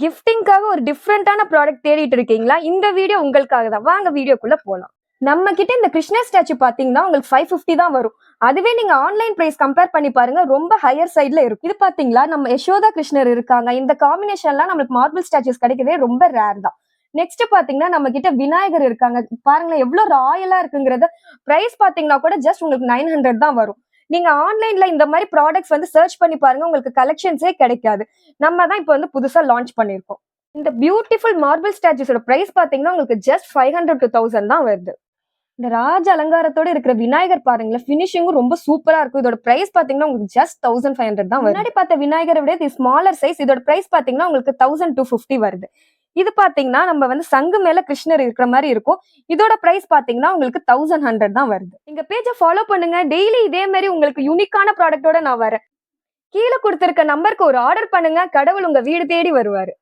கிஃப்டிங்காக ஒரு டிஃப்ரெண்டான ப்ராடக்ட் தேடிட்டு இருக்கீங்களா? இந்த வீடியோ உங்களுக்காக தான். வாங்க வீடியோக்குள்ள போலாம். நம்ம கிட்ட இந்த கிருஷ்ணர் ஸ்டாச்சு பாத்தீங்கன்னா உங்களுக்கு 550 தான் வரும். அதுவே நீங்க ஆன்லைன் பிரைஸ் கம்பேர் பண்ணி பாருங்க, ரொம்ப ஹையர் சைடுல இருக்கும். இது பாத்தீங்களா, நம்ம யசோதா கிருஷ்ணர் இருக்காங்க. இந்த காம்பினேஷன்லாம் நம்மளுக்கு மார்பிள் ஸ்டாச்சுஸ் கிடைக்கவே ரொம்ப ரேர் தான். நெக்ஸ்ட் பாத்தீங்கன்னா நம்ம கிட்ட விநாயகர் இருக்காங்க. பாருங்களேன் எவ்வளவு ராயலா இருக்குங்கிறத. பிரைஸ் பாத்தீங்கன்னா கூட ஜஸ்ட் உங்களுக்கு 900 தான் வரும். நீங்க ஆன்லைன்ல இந்த மாதிரி ப்ராடக்ட்ஸ் வந்து சர்ச் பண்ணி பாருங்க, உங்களுக்கு கலெக்ஷன்ஸே கிடைக்காது. நம்ம தான் இப்போ வந்து புதுசா லான்ச் பண்ணிருக்கோம். இந்த பியூட்டிஃபுல் மார்பிள் ஸ்டாச்சுஸோட பிரைஸ் பாத்தீங்கன்னா உங்களுக்கு ஜஸ்ட் 500 to 1000 தான் வருது. இந்த ராஜ அலங்காரத்தோட இருக்கிற விநாயகர் பாருங்களேன், ஃபினிஷிங்கும் ரொம்ப சூப்பரா இருக்கும். இதோட பிரைஸ் பாத்தீங்கன்னா உங்களுக்கு ஜஸ்ட் 1500 தான். முன்னாடி பார்த்த விநாயகரை விட இது ஸ்மாலர் சைஸ். இதோட பிரைஸ் பாத்தீங்கன்னா உங்களுக்கு 1250 வருது. இது பாத்தீங்கன்னா நம்ம வந்து சங்கு மேல கிருஷ்ணர் இருக்கிற மாதிரி இருக்கும். இதோட பிரைஸ் பாத்தீங்கன்னா உங்களுக்கு 1100 தான் வருது. எங்க பேஜை ஃபாலோ பண்ணுங்க. டெய்லி இதே மாதிரி உங்களுக்கு யூனிக்கான ப்ராடக்டோட நான் வரேன். கீழே கொடுத்திருக்க நம்பருக்கு ஒரு ஆர்டர் பண்ணுங்க, கடவுள் உங்க வீடு தேடி வருவாரு.